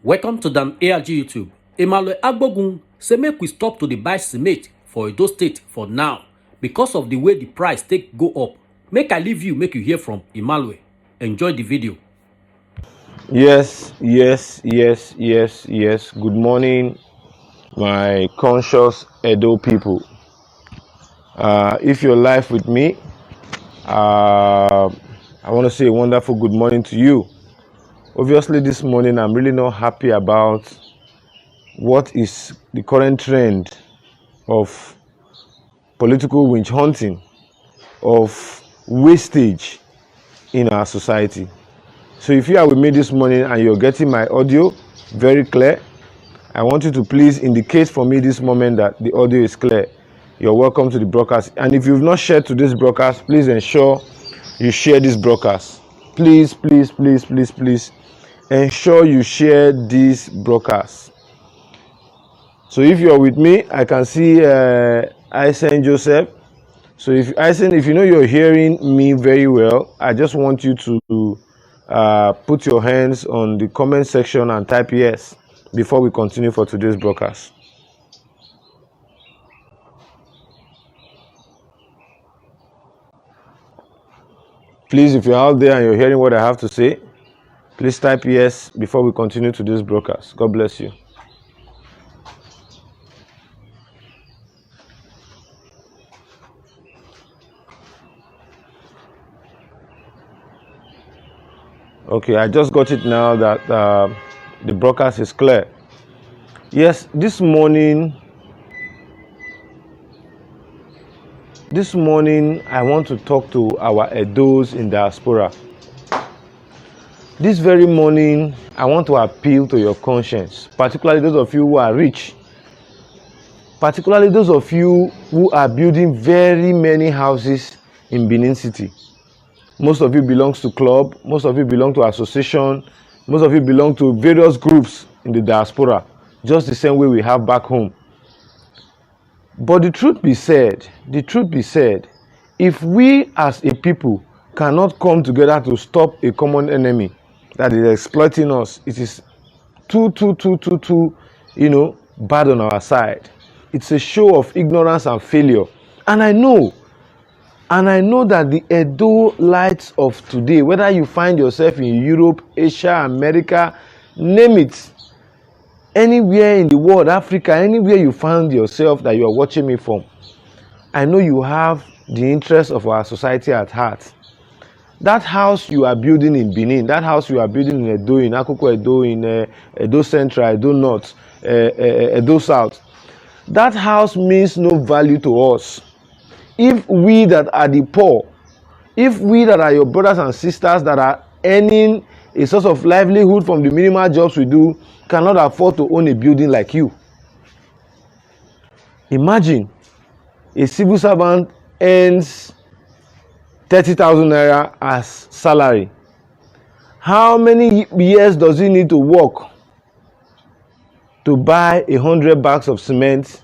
Welcome to Dan ARG YouTube. Emmanuel Agbogun say make we stop to dey buy cement for Edo State for now because of the way the price take go up. Make I leave you, make you hear from Emmanuel. Enjoy the video. Yes. Good morning, my conscious Edo people. If you're live with me, I want to say a wonderful good morning to you. Obviously, this morning I'm really not happy about what is the current trend of political witch hunting, of wastage in our society. So if you are with me this morning and you're getting my audio very clear, I want you to please indicate for me this moment that the audio is clear. You're welcome to the broadcast. And if you've not shared to this broadcast, please ensure you share this broadcast. Please ensure you share this broadcast. So if you're with me, I can see Isen Joseph. So if Isen, if you know you're hearing me very well, I just want you to put your hands on the comment section and type yes before we continue for today's broadcast. Please, if you're out there and you're hearing what I have to say, please type yes before we continue today's broadcast. God bless you. Okay, I just got it now that the broadcast is clear. Yes, this morning I want to talk to our Edos in diaspora. This very morning, I want to appeal to your conscience, particularly those of you who are rich, particularly those of you who are building very many houses in Benin City. Most of you belongs to club, most of you belong to association, most of you belong to various groups in the diaspora, just the same way we have back home. But the truth be said, if we as a people cannot come together to stop a common enemy that is exploiting us, it is too, bad on our side. It's a show of ignorance and failure. And I know that the Edo-lites of today, whether you find yourself in Europe, Asia, America, name it, anywhere in the world, Africa, anywhere you find yourself that you are watching me from, I know you have the interest of our society at heart. That house you are building in Benin, that house you are building in Edo, in Akoko Edo, in Edo Central, Edo North, Edo South, that house means no value to us. If we that are the poor, if we that are your brothers and sisters that are earning a source of livelihood from the minimal jobs we do, cannot afford to own a building like you. Imagine a civil servant earns 30,000 naira as salary. How many years does he need to work to buy 100 bags of cement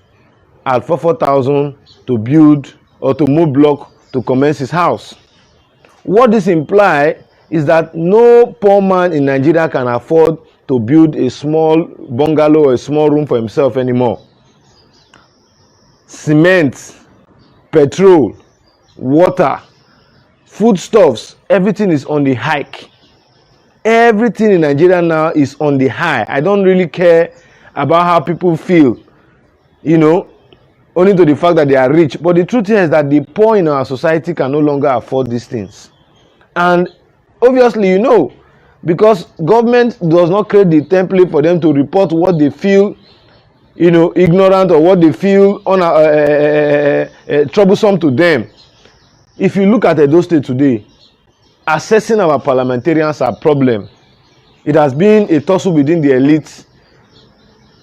at 4,000 to build or to move block to commence his house? What this implies is that no poor man in Nigeria can afford to build a small bungalow or a small room for himself anymore. Cement, petrol, water, foodstuffs, everything is on the hike. Everything in Nigeria now is on the high. I don't really care about how people feel, only to the fact that they are rich. But the truth here is that the poor in our society can no longer afford these things. And obviously, because government does not create the template for them to report what they feel, ignorant, or what they feel troublesome to them. If you look at Edo State today, assessing our parliamentarians are a problem. It has been a tussle within the elite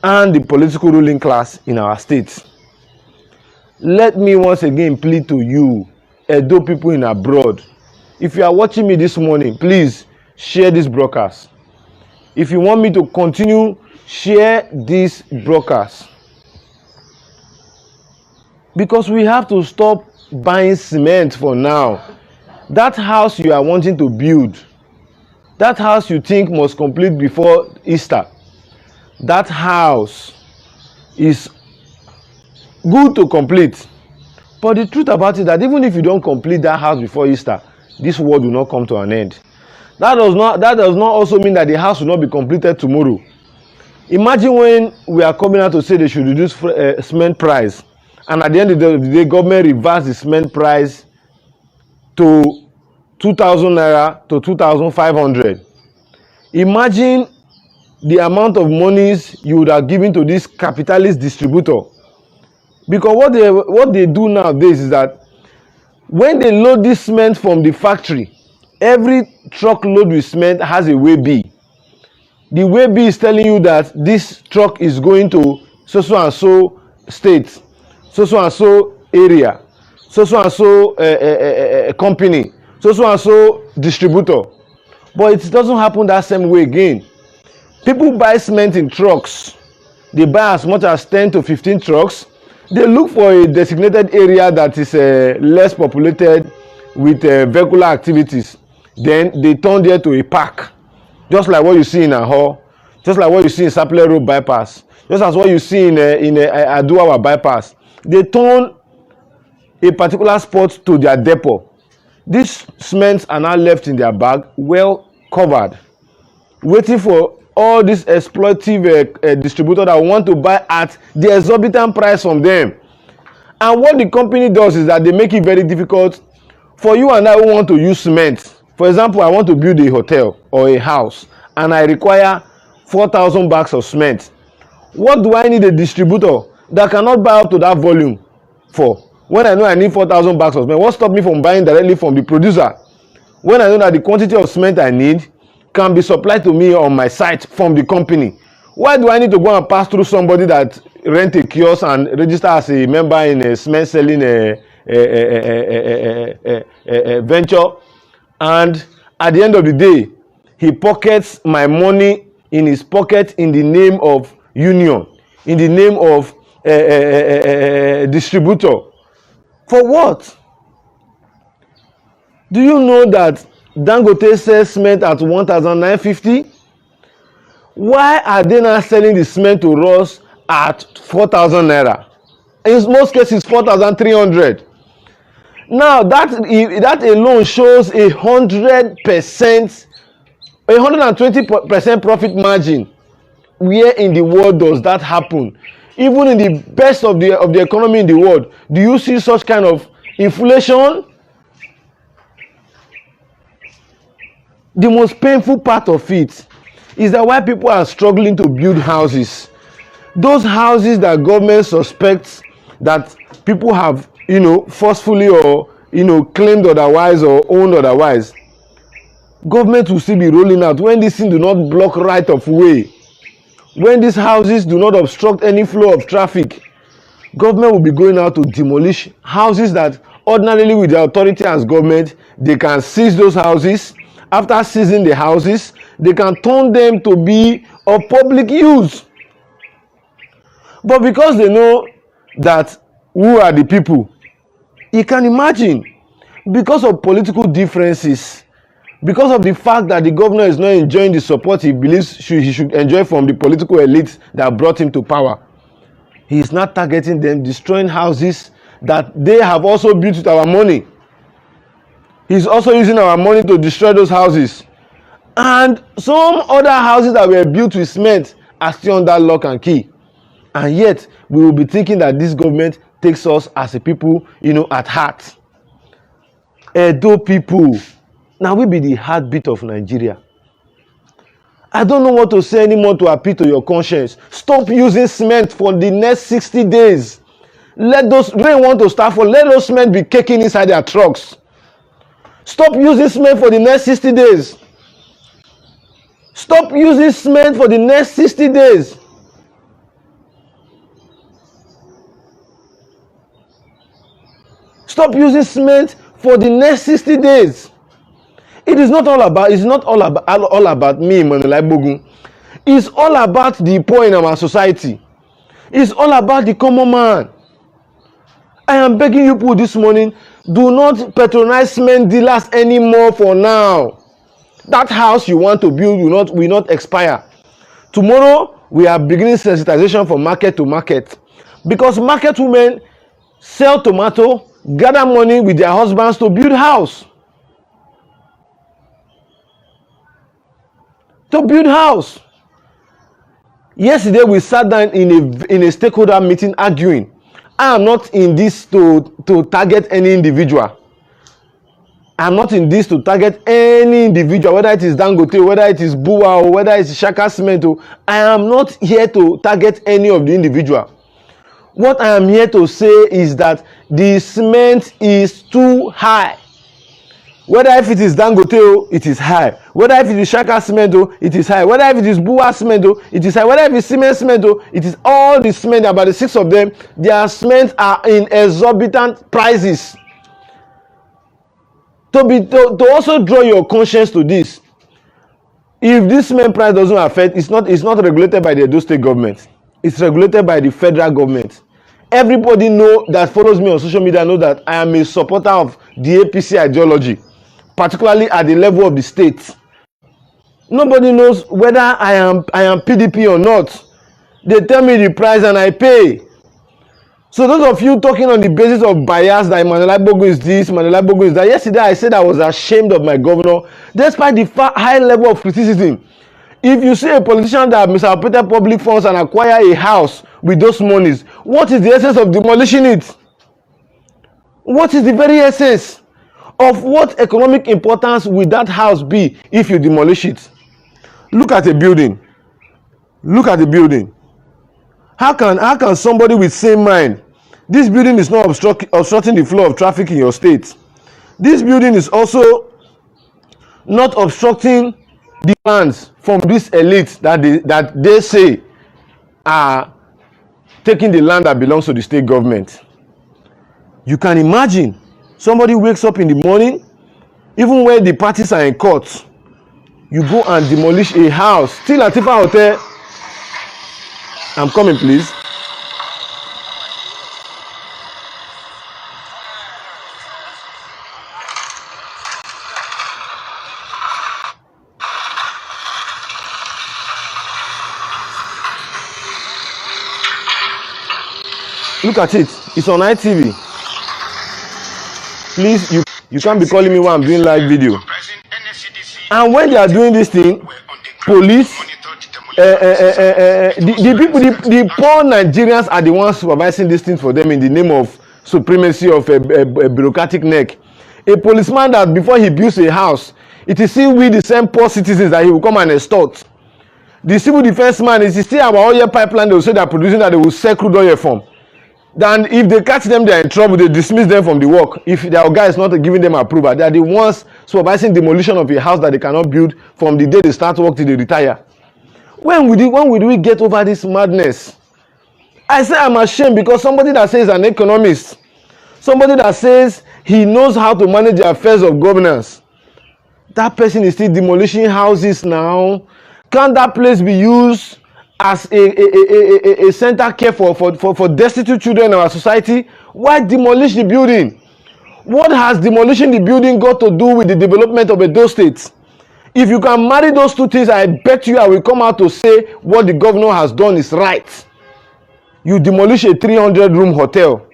and the political ruling class in our state. Let me once again plead to you, Edo people in abroad. If you are watching me this morning, please share this broadcast. If you want me to continue, share this broadcast. Because we have to stop buying cement for now. That house you are wanting to build, that house you think must complete before Easter, that house is good to complete. But the truth about it that even if you don't complete that house before Easter, this world will not come to an end. That does not also mean that the house will not be completed tomorrow. Imagine when we are coming out to say they should reduce cement price, and at the end of the day, government reverse the cement price to 2,000 naira to 2,500. Imagine the amount of monies you would have given to this capitalist distributor. Because what they do nowadays is that when they load this cement from the factory, every truckload with cement has a weighbill. The weighbill is telling you that this truck is going to so and so state, so and so area, so and so company, so and so distributor. But it doesn't happen that same way again. People buy cement in trucks. They buy as much as 10 to 15 trucks. They look for a designated area that is less populated with vehicular activities. Then they turn there to a park, just like what you see in Ahor, just like what you see in Sapele Road bypass, just as what you see in Aduawa bypass. They turn a particular spot to their depot. These cements are now left in their bag, well covered, waiting for all these exploitative distributors that want to buy at the exorbitant price from them. And what the company does is that they make it very difficult for you and I who want to use cement. For example, I want to build a hotel or a house and I require 4,000 bags of cement. What do I need a distributor that cannot buy up to that volume for? When I know I need 4,000 bags of cement, what stops me from buying directly from the producer? When I know that the quantity of cement I need can be supplied to me on my site from the company. Why do I need to go and pass through somebody that rent a kiosk and register as a member in a cement selling venture, and at the end of the day he pockets my money in his pocket in the name of union, in the name of distributor? For what? Do you know that Dangote sells cement at 1,950? Why are they not selling the cement to us at 4,000 naira? In most cases 4,300. Now that alone shows 120% profit margin. Where in the world does that happen? Even in the best of the economy in the world, do you see such kind of inflation? The most painful part of it is that why people are struggling to build houses, those houses that government suspects that people have, forcefully or claimed otherwise or owned otherwise, government will still be rolling out when this thing do not block right of way, when these houses do not obstruct any flow of traffic. Government will be going out to demolish houses that ordinarily with the authority as government they can seize those houses. After seizing the houses, they can turn them to be of public use. But because they know that who are the people, you can imagine, because of political differences, because of the fact that the governor is not enjoying the support he believes he should enjoy from the political elite that brought him to power, he is not targeting them, destroying houses that they have also built with our money. He's also using our money to destroy those houses. And some other houses that were built with cement are still under lock and key. And yet, we will be thinking that this government takes us as a people, at heart. Edo people, now we be the heartbeat of Nigeria. I don't know what to say anymore to appeal to your conscience. Stop using cement for the next 60 days. Let those rain want to start for. Let those cement be caking inside their trucks. Stop using cement for the next 60 days. Stop using cement for the next 60 days. Stop using cement for the next 60 days. It's not all about me, Emmanuel Agbogun. It's all about the poor in our society. It's all about the common man. I am begging you people this morning, do not patronize cement dealers anymore for now. That house you want to build will not expire. Tomorrow, we are beginning sensitization from market to market. Because market women sell tomato, gather money with their husbands to build house. To build house. Yesterday, we sat down in a stakeholder meeting arguing. I am not in this to target any individual. I'm not in this to target any individual, whether it is Dangote, whether it is Bua, or whether it is Shaka Cement. I am not here to target any of the individual. What I am here to say is that the cement is too high. Whether if it is Dangote, it is high. Whether if it is Shaka Cement, it is high. Whether if it is Bua Cement, it is high. Whether if it is Cement, it is all the cement, about the 6 of them, their cement are in exorbitant prices. To also draw your conscience to this, if this cement price doesn't affect, it's not regulated by the Edo State government. It's regulated by the federal government. Everybody that follows me on social media know that I am a supporter of the APC ideology, particularly at the level of the state. Nobody knows whether I am PDP or not. They tell me the price and I pay. So those of you talking on the basis of bias that Emmanuel Agbogu is this, Emmanuel Agbogu is that. Yesterday I said I was ashamed of my governor, despite the high level of criticism. If you see a politician that misappropriated public funds and acquire a house with those monies, what is the essence of demolishing it? What is the very essence of what economic importance will that house be if you demolish it? Look at a building. Look at the building. How can somebody with same mind? This building is not obstructing the flow of traffic in your state. This building is also not obstructing the lands from this elite that they say are taking the land that belongs to the state government. You can imagine somebody wakes up in the morning, even when the parties are in court, you go and demolish a house, still at Tifa Hotel. I'm coming, please. Look at it. It's on ITV. Please, you can't be calling me while I'm doing live video. And when they are doing this thing, police, the people, the poor Nigerians are the ones supervising these things for them in the name of supremacy of a bureaucratic neck. A policeman that before he builds a house, it is still with the same poor citizens that he will come and extort. The civil defense man is still our oil pipeline. They will say they are producing that they will sell crude oil from. Then if they catch them, they are in trouble. They dismiss them from the work. If their guy is not giving them approval, they are the ones supervising demolition of a house that they cannot build from the day they start work till they retire. When will we get over this madness? I say I'm ashamed because somebody that says an economist, somebody that says he knows how to manage the affairs of governance, that person is still demolishing houses now. Can that place be used as a center care for destitute children in our society? Why demolish the building? What has demolishing the building got to do with the development of Edo State? If you can marry those two things, I bet you I will come out to say what the governor has done is right. You demolish a 300-room hotel.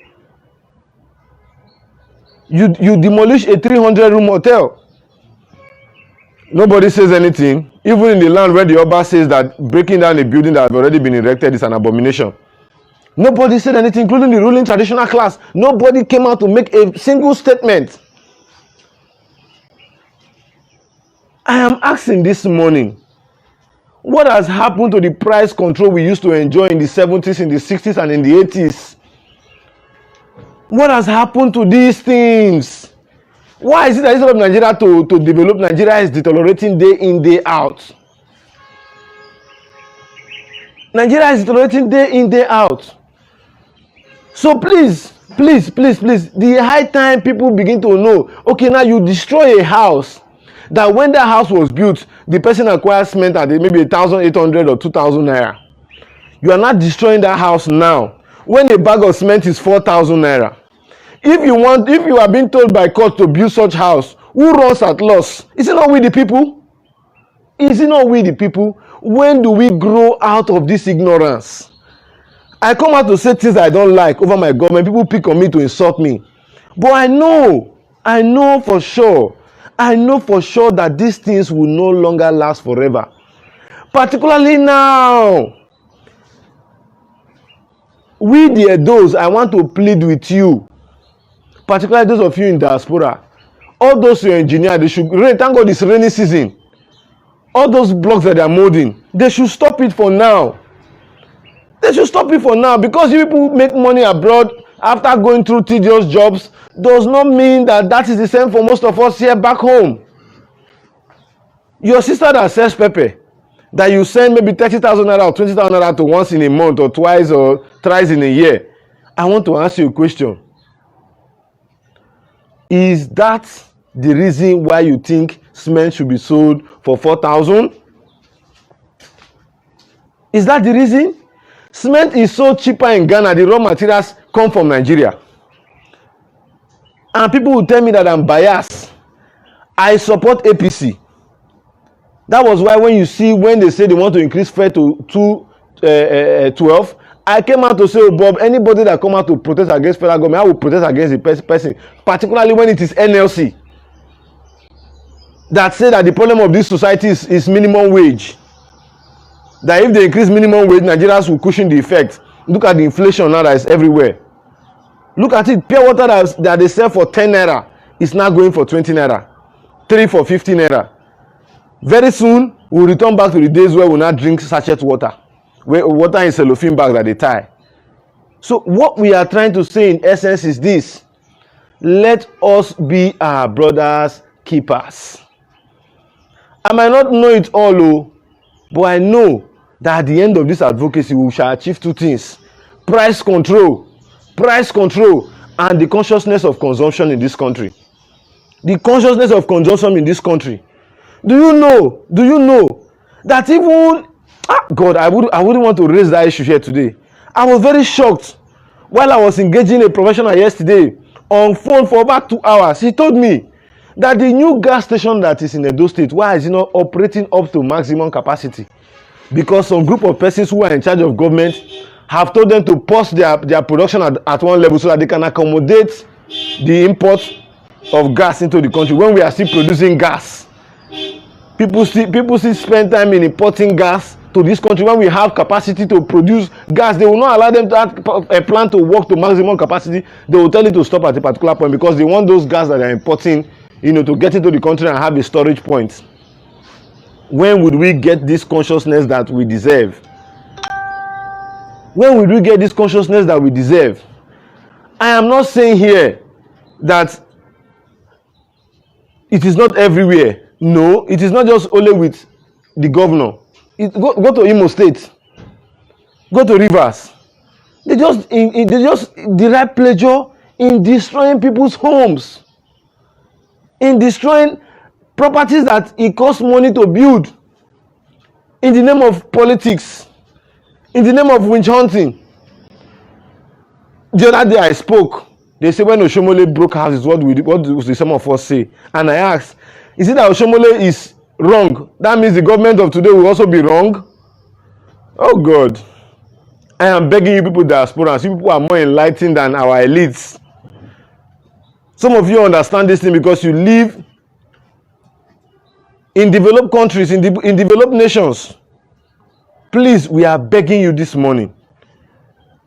You demolish a 300-room hotel. Nobody says anything. Even in the land where the Oba says that breaking down a building that has already been erected is an abomination. Nobody said anything, including the ruling traditional class. Nobody came out to make a single statement. I am asking this morning, what has happened to the price control we used to enjoy in the 70s, in the 60s, and in the 80s? What has happened to these things? Why is it that instead of Nigeria to develop, Nigeria is deteriorating day in, day out? Nigeria is deteriorating day in, day out. So please, the high time people begin to know, okay, now you destroy a house, that when that house was built, the person acquired cement at maybe 1,800 or 2,000 naira. You are not destroying that house now, when a bag of cement is 4,000 naira. If you are being told by court to build such house, who runs at loss? Is it not we the people? Is it not we the people? When do we grow out of this ignorance? I come out to say things I don't like over my government. People pick on me to insult me. But I know for sure that these things will no longer last forever. Particularly now. We the Edos, I want to plead with you, particularly those of you in diaspora, all those who are engineers, they should rain. Thank God it's rainy season. All those blocks that they are molding, they should stop it for now. They should stop it for now, because you people make money abroad after going through tedious jobs does not mean that is the same for most of us here back home. Your sister that sells pepper, that you send maybe 30,000 naira or 20,000 naira to once in a month or twice or thrice in a year. I want to ask you a question. Is that the reason why you think cement should be sold for 4,000? Is that the reason? Cement is so cheaper in Ghana. The raw materials come from Nigeria. And people will tell me that I'm biased. I support APC. That was why when they say they want to increase fare to 212, I came out to say, oh, Bob, anybody that come out to protest against federal government, I will protest against the person, particularly when it is NLC that say that the problem of this society is minimum wage. That if they increase minimum wage, Nigerians will cushion the effect. Look at the inflation now that is everywhere. Look at it. Pure water that they sell for 10 naira is now going for 20 naira. 3 for 15 naira. Very soon, we'll return back to the days where we now drink sachet water. Where water in cellophane bag that they tie. So what we are trying to say in essence is this. Let us be our brothers' keepers. I might not know it all, but I know that at the end of this advocacy, we shall achieve two things. Price control, and the consciousness of consumption in this country. The consciousness of consumption in this country. Do you know that even God, I wouldn't want to raise that issue here today. I was very shocked while I was engaging a professional yesterday on phone for about 2 hours. He told me that the new gas station that is in Edo State, why is it not operating up to maximum capacity? Because some group of persons who are in charge of government have told them to pause their production at one level so that they can accommodate the import of gas into the country when we are still producing gas. People still spend time in importing gas to this country when we have capacity to produce gas. They will not allow them to have a plan to work to maximum capacity. They will tell you to stop at a particular point because they want those gas that they are importing, to get into the country and have a storage point. When would we get this consciousness that we deserve? When would we get this consciousness that we deserve? I am not saying here that it is not everywhere. No, it is not just only with the governor. Go to Imo State. Go to Rivers. They just derive pleasure in destroying people's homes. In destroying properties that it costs money to build. In the name of politics. In the name of witch hunting. The other day I spoke. They say when Oshomole broke house is what do some of us say? And I asked, is it that Oshomole is wrong? That means the government of today will also be wrong? Oh God. I am begging you people diaspora. You people are more enlightened than our elites. Some of you understand this thing because you live in developed countries, in developed nations. Please, we are begging you this morning.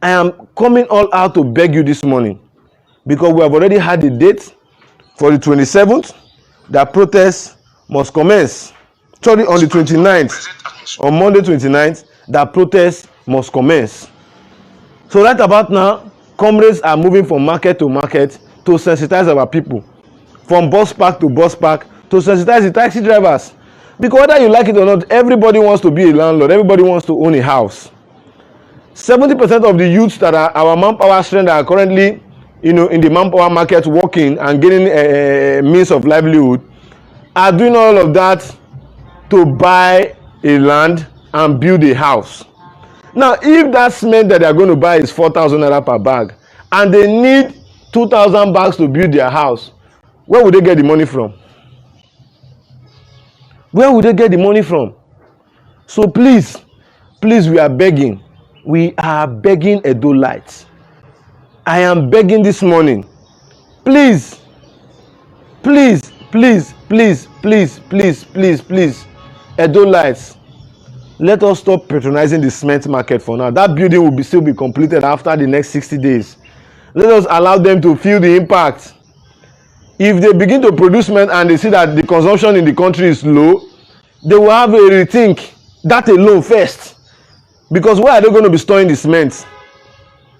I am coming all out to beg you this morning because we have already had the date for the 27th. That protests must commence. Sorry, on the 29th, on Monday 29th, that protests must commence. So right about now, comrades are moving from market to market to sensitize our people, from bus park to bus park, to sensitize the taxi drivers. Because whether you like it or not, everybody wants to be a landlord. Everybody wants to own a house. 70% of the youths that are our manpower strength are currently, in the manpower market working and getting a means of livelihood, are doing all of that to buy a land and build a house. Now, if that cement that they are going to buy is 4,000 naira per bag, and they need 2,000 bags to build their house, where would they get the money from? Where would they get the money from? So please, we are begging. We are begging Edolites. I am begging this morning. Please, please, please, please, please, please, please, please, Edolites, let us stop patronizing the cement market for now. That building will still be completed after the next 60 days. Let us allow them to feel the impact. If they begin to produce cement and they see that the consumption in the country is low, they will have a rethink that alone first. Because where are they going to be storing the cement?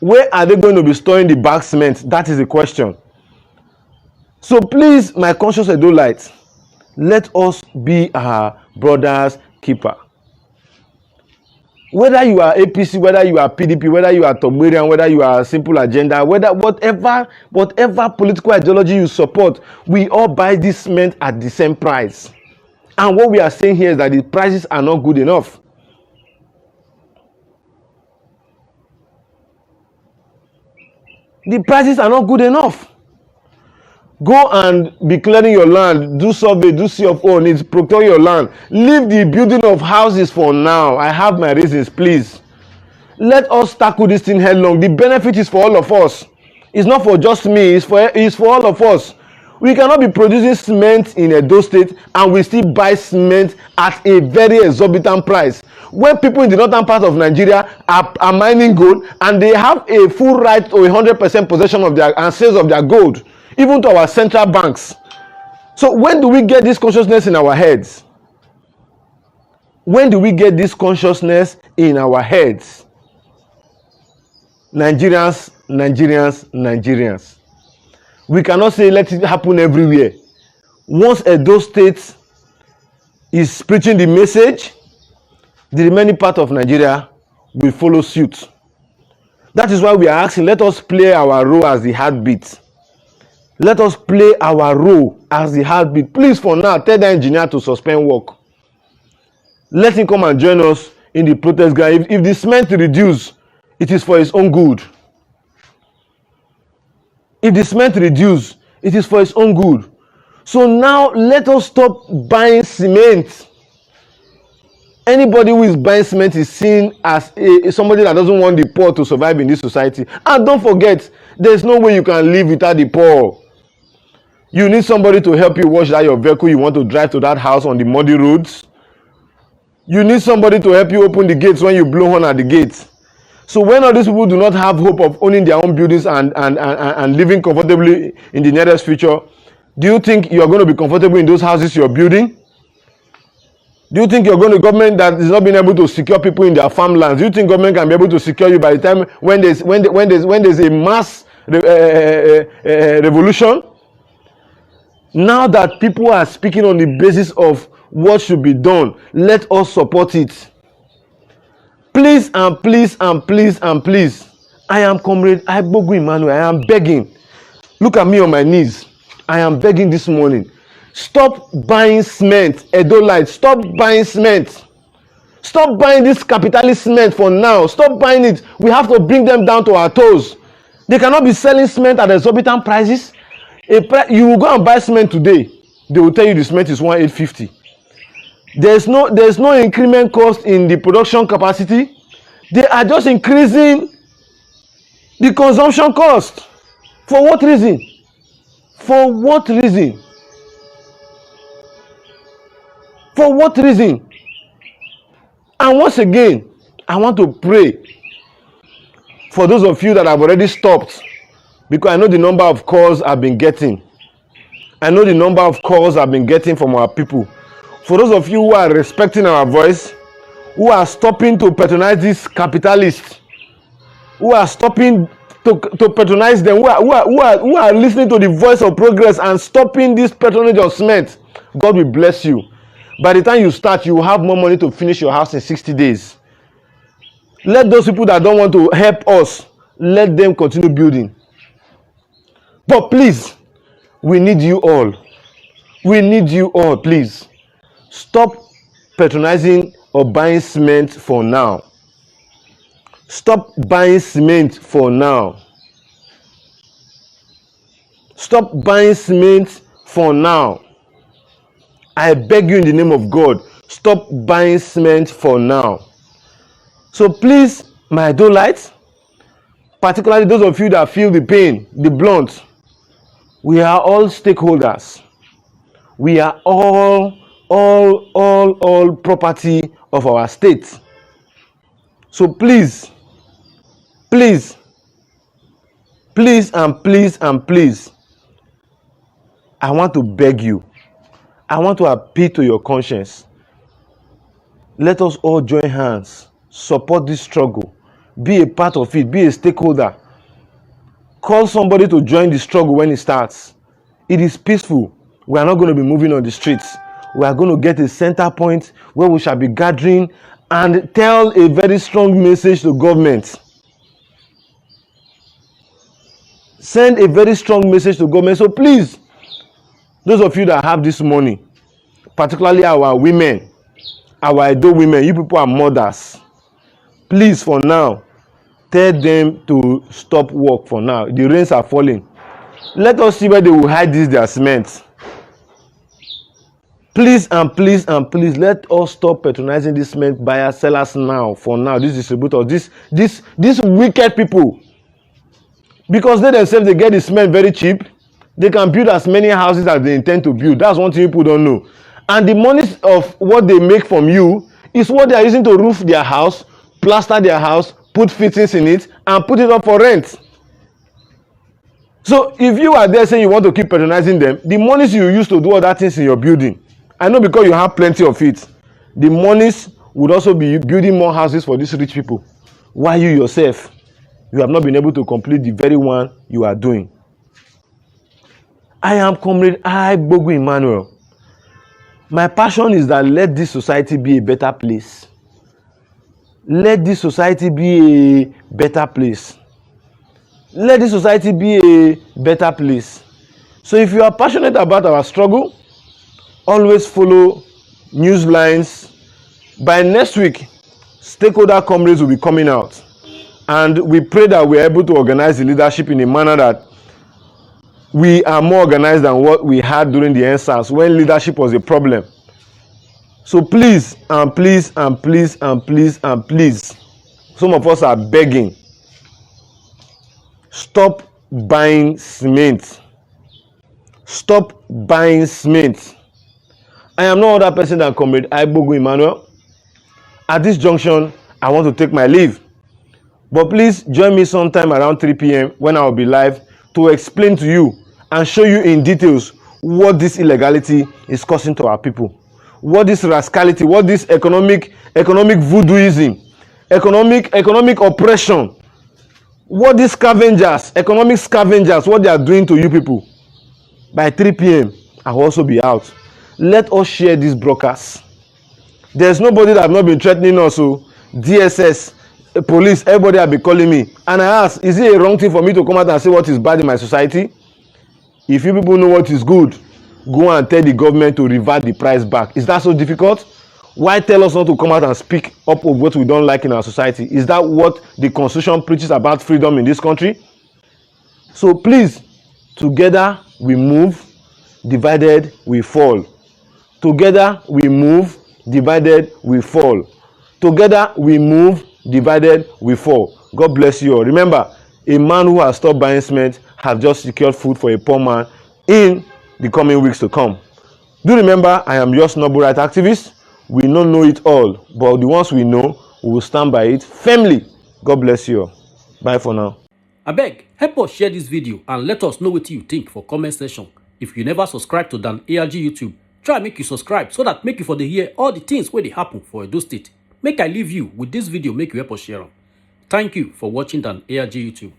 Where are they going to be storing the bag cement? That is the question. So please, my conscious Edolites, let us be our brother's keeper. Whether you are APC, whether you are PDP, whether you are Togberian, whether you are Simple Agenda, whatever political ideology you support, we all buy this cement at the same price. And what we are saying here is that the prices are not good enough. The prices are not good enough. Go and be clearing your land, do survey, do CFO on it, procure your land. Leave the building of houses for now. I have my reasons, please. Let us tackle this thing headlong. The benefit is for all of us. It's not for just me, it's for all of us. We cannot be producing cement in Edo State and we still buy cement at a very exorbitant price. When people in the northern part of Nigeria are mining gold and they have a full right or 100% possession of their and sales of their gold, even to our central banks. So when do we get this consciousness in our heads? When do we get this consciousness in our heads? Nigerians. We cannot say let it happen everywhere. Once Edo State is preaching the message, the remaining part of Nigeria will follow suit. That is why we are asking, let us play our role as the heartbeat. Let us play our role as the heartbeat. Please, for now, tell the engineer to suspend work. Let him come and join us in the protest ground. If the cement reduce, it is for his own good. If the cement reduce, it is for his own good. So now let us stop buying cement. Anybody who is buying cement is seen as somebody that doesn't want the poor to survive in this society. And don't forget, there's no way you can live without the poor. You need somebody to help you wash that your vehicle you want to drive to that house on the muddy roads. You need somebody to help you open the gates when you blow horn at the gates. So when all these people do not have hope of owning their own buildings and living comfortably in the nearest future, do you think you are going to be comfortable in those houses you're building? Do you think you're going to government that is not being able to secure people in their farmlands? Do you think government can be able to secure you by the time when there's a mass revolution? Now that people are speaking on the basis of what should be done, let us support it. Please and please and please and please. I am Comrade Agbogu Emmanuel. I am begging. Look at me on my knees. I am begging this morning. Stop buying cement. Edolites, stop buying cement. Stop buying this capitalist cement for now. Stop buying it. We have to bring them down to our toes. They cannot be selling cement at exorbitant prices. You will go and buy cement today. They will tell you the cement is 1,850. There's no increment cost in the production capacity. They are just increasing the consumption cost. For what reason? For what reason? For what reason? And once again, I want to pray for those of you that have already stopped, because I know the number of calls I've been getting. I know the number of calls I've been getting from our people. For those of you who are respecting our voice, who are stopping to patronize these capitalists, who are stopping to patronize them, who are listening to the voice of progress and stopping this patronage of cement, God will bless you. By the time you start, you will have more money to finish your house in 60 days. Let those people that don't want to help us, let them continue building. But please, we need you all. We need you all, please. Stop patronizing or buying cement for now. Stop buying cement for now. Stop buying cement for now. I beg you in the name of God, stop buying cement for now. So please, my Edolites, particularly those of you that feel the pain, the blunt, we are all stakeholders. We are all property of our state. So please, please, please and please and please, I want to beg you. I want to appeal to your conscience. Let us all join hands, support this struggle, be a part of it, be a stakeholder. Call somebody to join the struggle when it starts. It is peaceful. We are not going to be moving on the streets. We are going to get a center point where we shall be gathering and tell a very strong message to government. Send a very strong message to government. So please, those of you that have this money, particularly our women, our Edo women, you people are mothers. Please, for now, tell them to stop work for now. The rains are falling. Let us see where they will hide their cement. Please and please and please, let us stop patronizing these cement buyers, sellers now. For now, these distributors, these wicked people, because they themselves, they get the cement very cheap. They can build as many houses as they intend to build. That's one thing people don't know. And the money of what they make from you is what they are using to roof their house, plaster their house, put fittings in it, and put it up for rent. So if you are there saying you want to keep patronizing them, the monies you use to do other things in your building, I know because you have plenty of it, the monies would also be building more houses for these rich people. While you yourself, you have not been able to complete the very one you are doing. I am Comrade Agbogu Emmanuel. My passion is that let this society be a better place. Let this society be a better place. Let this society be a better place. So if you are passionate about our struggle, always follow news lines. By next week, stakeholder comrades will be coming out. And we pray that we are able to organize the leadership in a manner that we are more organized than what we had during the EndSARS, when leadership was a problem. So please, and please, and please, and please, and please, some of us are begging, stop buying cement. Stop buying cement. I am no other person than Comrade Agbogu Emmanuel. At this junction, I want to take my leave. But please join me sometime around 3 p.m. when I will be live to explain to you and show you in details what this illegality is causing to our people. What this rascality, what this economic voodooism, economic oppression, what these scavengers, economic scavengers, what they are doing to you people. By 3 p.m., I will also be out. Let us share these broadcasts. There's nobody that have not been threatening us. So DSS, police, everybody have been calling me. And I ask, is it a wrong thing for me to come out and say what is bad in my society? If you people know what is good, go and tell the government to revert the price back. Is that so difficult? Why tell us not to come out and speak up of what we don't like in our society? Is that what the Constitution preaches about freedom in this country? So please, together we move, divided we fall. Together we move, divided we fall. Together we move, divided we fall. God bless you all. Remember, a man who has stopped buying cement has just secured food for a poor man in the coming weeks to come. Do remember, I am your noble right activist. We don't know it all, but the ones we know, we will stand by it firmly. God bless you all. Bye for now. Abeg, help us share this video and let us know what you think for comment section. If you never subscribe to Dan ARG YouTube, try make you subscribe so that make you for the hear all the things where they happen for Edo State. Make I leave you with this video, make you help us share them. Thank you for watching Dan ARG YouTube.